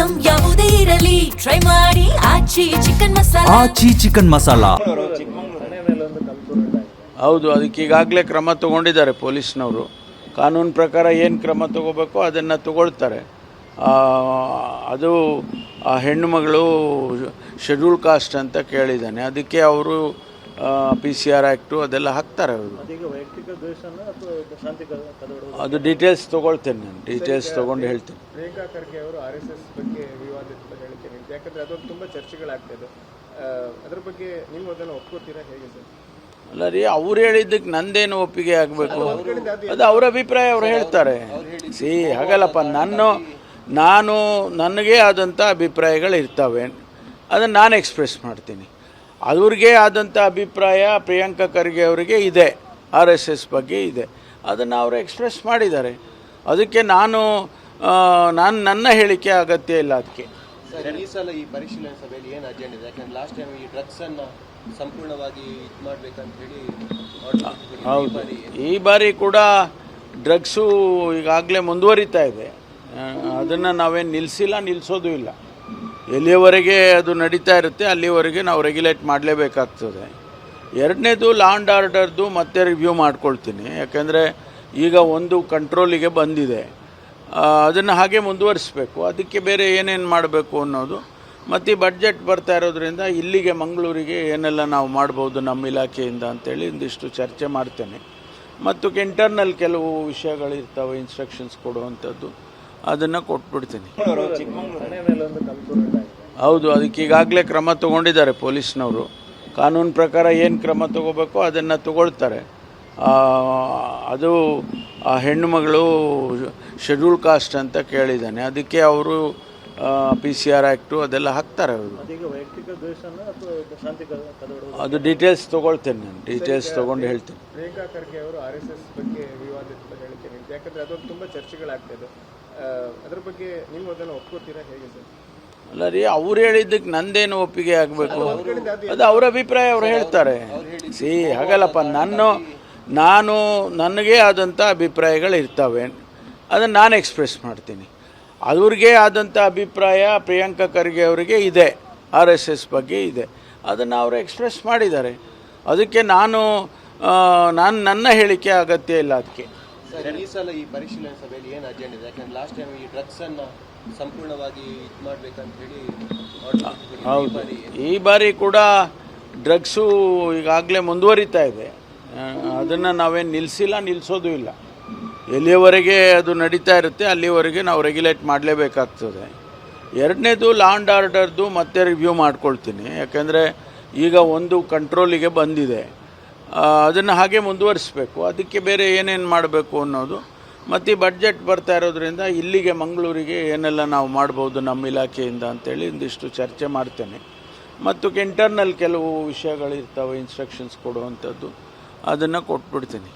Item ಯಾವುದೇ ಇರಲಿ try ಮಾಡಿ ಆಚಿ ಚಿಕನ್ ಮಸಾಲಾ. ಆಚಿ ಚಿಕನ್ ಮಸಾಲಾ. ಹೌದು, ಅದಕ್ಕೆ ಈಗಾಗಲೇ ಕ್ರಮ ತಗೊಂಡಿದ್ದಾರೆ ಪೊಲೀಸ್ನವರು. ಕಾನೂನು ಪ್ರಕಾರ ಏನು ಕ್ರಮ ತಗೋಬೇಕೋ ಅದನ್ನು ತಗೊಳ್ತಾರೆ. ಅದು ಆ ಹೆಣ್ಣು ಮಗಳು ಶೆಡ್ಯೂಲ್ ಕಾಸ್ಟ್ ಅಂತ ಕೇಳಿದ್ದಾನೆ, ಅದಕ್ಕೆ ಅವರು PCR ಆ್ಯಕ್ಟು ಅದೆಲ್ಲ ಹಾಕ್ತಾರೆ. ಅವರು ಅದು ಡೀಟೇಲ್ಸ್ ತೊಗೊಳ್ತೇನೆ, ನಾನು ಡೀಟೇಲ್ಸ್ ತೊಗೊಂಡು ಹೇಳ್ತೇನೆ. ಪ್ರಿಯಾಂಕಾ ಖರ್ಗೆ ಅವರು RSS ಬಗ್ಗೆ ವಿವಾದಿತ ಹೇಳಿಕೆ ನೀಡಿದ್ದಾರೆ, ಯಾಕಂದರೆ ಅದೊಂದು ತುಂಬ ಚರ್ಚೆಗಳಾಗ್ತದೆ. ಅದ್ರ ಬಗ್ಗೆ ನೀವು ಅದನ್ನು ಒಪ್ಕೋತೀರಾ, ಹೇಗೆ ಸರ್? ಅಲ್ಲ ರೀ, ಅವ್ರು ಹೇಳಿದ್ದಕ್ಕೆ ನಂದೇನು ಒಪ್ಪಿಗೆ ಆಗಬೇಕು? ಅದು ಅವರ ಅಭಿಪ್ರಾಯ, ಅವ್ರು ಹೇಳ್ತಾರೆ. ಹಾಗಲ್ಲಪ್ಪ, ನನಗೆ ಆದಂಥ ಅಭಿಪ್ರಾಯಗಳು ಇರ್ತವೆ, ಅದನ್ನು ನಾನು ಎಕ್ಸ್ಪ್ರೆಸ್ ಮಾಡ್ತೀನಿ. ಅವ್ರಿಗೆ ಆದಂಥ ಅಭಿಪ್ರಾಯ ಪ್ರಿಯಾಂಕಾ ಖರ್ಗೆ ಅವರಿಗೆ ಇದೆ, RSS ಬಗ್ಗೆ ಇದೆ, ಅದನ್ನು ಅವರು ಎಕ್ಸ್ಪ್ರೆಸ್ ಮಾಡಿದ್ದಾರೆ. ಅದಕ್ಕೆ ನನ್ನ ಹೇಳಿಕೆ ಅಗತ್ಯ ಇಲ್ಲ. ಅದಕ್ಕೆ ಈ ಸಲ ಈ ಪರಿಶೀಲನೆ ಸಭೆಯಲ್ಲಿ ಏನು ಅಜೆಂಡ ಇದೆ? ಯಾಕಂದ್ರೆ ಲಾಸ್ಟ್ ಟೈಮ್ ಈ ಡ್ರಗ್ಸನ್ನು ಸಂಪೂರ್ಣವಾಗಿ ಇದು ಮಾಡಬೇಕಂತ ಹೇಳಿ. ಹೌದು, ಈ ಬಾರಿ ಕೂಡ ಡ್ರಗ್ಸು ಈಗಾಗಲೇ ಮುಂದುವರಿತಾ ಇದೆ. ಅದನ್ನು ನಾವೇನು ನಿಲ್ಲಿಸೋದು ಇಲ್ಲ. ಎಲ್ಲಿಯವರೆಗೆ ಅದು ನಡೀತಾ ಇರುತ್ತೆ ಅಲ್ಲಿವರೆಗೆ ನಾವು ರೆಗ್ಯುಲೇಟ್ ಮಾಡಲೇಬೇಕಾಗ್ತದೆ. ಎರಡನೇದು ಲಾ ಆ್ಯಂಡ್ ಆರ್ಡರ್ದು ಮತ್ತೆ ರಿವ್ಯೂ ಮಾಡ್ಕೊಳ್ತೀನಿ, ಯಾಕೆಂದರೆ ಈಗ ಒಂದು ಕಂಟ್ರೋಲಿಗೆ ಬಂದಿದೆ, ಅದನ್ನು ಹಾಗೆ ಮುಂದುವರಿಸಬೇಕು. ಅದಕ್ಕೆ ಬೇರೆ ಏನೇನು ಮಾಡಬೇಕು ಅನ್ನೋದು, ಮತ್ತು ಈ ಬಡ್ಜೆಟ್ ಬರ್ತಾ ಇರೋದ್ರಿಂದ ಇಲ್ಲಿಗೆ ಮಂಗಳೂರಿಗೆ ಏನೆಲ್ಲ ನಾವು ಮಾಡ್ಬೋದು ನಮ್ಮ ಇಲಾಖೆಯಿಂದ ಅಂತೇಳಿ ಒಂದಿಷ್ಟು ಚರ್ಚೆ ಮಾಡ್ತೇನೆ. ಮತ್ತು ಇಂಟರ್ನಲ್ ಕೆಲವು ವಿಷಯಗಳಿರ್ತವೆ, ಇನ್ಸ್ಟ್ರಕ್ಷನ್ಸ್ ಕೊಡುವಂಥದ್ದು, ಅದನ್ನು ಕೊಟ್ಬಿಡ್ತೀನಿ. ಹೌದು, ಅದಕ್ಕೆ ಈಗಾಗಲೇ ಕ್ರಮ ತಗೊಂಡಿದ್ದಾರೆ ಪೊಲೀಸ್ನವರು. ಕಾನೂನು ಪ್ರಕಾರ ಏನು ಕ್ರಮ ತಗೋಬೇಕೋ ಅದನ್ನು ತಗೊಳ್ತಾರೆ. ಅದು ಆ ಹೆಣ್ಣು ಮಗಳು ಶೆಡ್ಯೂಲ್ ಕಾಸ್ಟ್ ಅಂತ ಕೇಳಿದ್ದಾನೆ, ಅದಕ್ಕೆ ಅವರು PCR ಆ್ಯಕ್ಟು ಅದೆಲ್ಲ ಹಾಕ್ತಾರೆ. ಅವರು ಅದು ಡೀಟೇಲ್ಸ್ ತೊಗೊಳ್ತೇನೆ, ನಾನು ಡೀಟೇಲ್ಸ್ ತೊಗೊಂಡು ಹೇಳ್ತೇನೆ. ಪ್ರಿಯಾಂಕಾ ಖರ್ಗೆ ಅವರು RSS ಬಗ್ಗೆ ವಿವಾದಿತ ಹೇಳಿಕೆ ನೀಡಿದ್ದಾರೆ, ಯಾಕಂದರೆ ಅದೊಂದು ತುಂಬ ಚರ್ಚೆಗಳಾಗ್ತದೆ. ಅದ್ರ ಬಗ್ಗೆ ನೀವು ಅದನ್ನು ಒಪ್ಕೋತೀರಾ, ಹೇಗೆ ಸರ್? ಅಲ್ಲ ರೀ, ಅವ್ರು ಹೇಳಿದ್ದಕ್ಕೆ ನಂದೇನು ಒಪ್ಪಿಗೆ ಆಗಬೇಕು? ಅದು ಅವರ ಅಭಿಪ್ರಾಯ, ಅವ್ರು ಹೇಳ್ತಾರೆ. ಹಾಗಲ್ಲಪ್ಪ, ನನಗೆ ಆದಂಥ ಅಭಿಪ್ರಾಯಗಳು ಇರ್ತವೆ, ಅದನ್ನು ನಾನು ಎಕ್ಸ್ಪ್ರೆಸ್ ಮಾಡ್ತೀನಿ. ಅವ್ರಿಗೆ ಆದಂಥ ಅಭಿಪ್ರಾಯ ಪ್ರಿಯಾಂಕಾ ಖರ್ಗೆ ಅವರಿಗೆ ಇದೆ, RSS ಬಗ್ಗೆ ಇದೆ, ಅದನ್ನು ಅವರು ಎಕ್ಸ್ಪ್ರೆಸ್ ಮಾಡಿದ್ದಾರೆ. ಅದಕ್ಕೆ ನನ್ನ ಹೇಳಿಕೆ ಅಗತ್ಯ ಇಲ್ಲ. ಅದಕ್ಕೆ ಈ ಸಲ ಈ ಪರಿಶೀಲನೆ ಸಭೆಯಲ್ಲಿ ಏನು ಅಜೆಂಡ ಇದೆ? ಯಾಕಂದ್ರೆ ಲಾಸ್ಟ್ ಟೈಮ್ ಈ ಡ್ರಗ್ಸನ್ನು ಸಂಪೂರ್ಣವಾಗಿ ಇದು ಮಾಡಬೇಕಂತ ಹೇಳಿ. ಹೌದು, ಈ ಬಾರಿ ಕೂಡ ಡ್ರಗ್ಸು ಈಗಾಗಲೇ ಮುಂದುವರಿತಾ ಇದೆ. ಅದನ್ನು ನಾವೇನು ನಿಲ್ಲಿಸೋದು ಇಲ್ಲ. ಎಲ್ಲಿಯವರೆಗೆ ಅದು ನಡೀತಾ ಇರುತ್ತೆ ಅಲ್ಲಿವರೆಗೆ ನಾವು ರೆಗ್ಯುಲೇಟ್ ಮಾಡಲೇಬೇಕಾಗ್ತದೆ. ಎರಡನೇದು ಲಾ ಆ್ಯಂಡ್ ಆರ್ಡರ್ದು ಮತ್ತೆ ರಿವ್ಯೂ ಮಾಡ್ಕೊಳ್ತೀನಿ, ಯಾಕೆಂದರೆ ಈಗ ಒಂದು ಕಂಟ್ರೋಲಿಗೆ ಬಂದಿದೆ, ಅದನ್ನು ಹಾಗೆ ಮುಂದುವರಿಸಬೇಕು. ಅದಕ್ಕೆ ಬೇರೆ ಏನೇನು ಮಾಡಬೇಕು ಅನ್ನೋದು, ಮತ್ತು ಈ ಬಡ್ಜೆಟ್ ಬರ್ತಾ ಇರೋದ್ರಿಂದ ಇಲ್ಲಿಗೆ ಮಂಗಳೂರಿಗೆ ಏನೆಲ್ಲ ನಾವು ಮಾಡ್ಬೋದು ನಮ್ಮ ಇಲಾಖೆಯಿಂದ ಅಂತೇಳಿ ಒಂದಿಷ್ಟು ಚರ್ಚೆ ಮಾಡ್ತೇನೆ. ಮತ್ತು ಇಂಟರ್ನಲ್ ಕೆಲವು ವಿಷಯಗಳಿರ್ತವೆ, ಇನ್ಸ್ಟ್ರಕ್ಷನ್ಸ್ ಕೊಡುವಂಥದ್ದು, ಅದನ್ನು ಕೊಟ್ಬಿಡ್ತೀನಿ.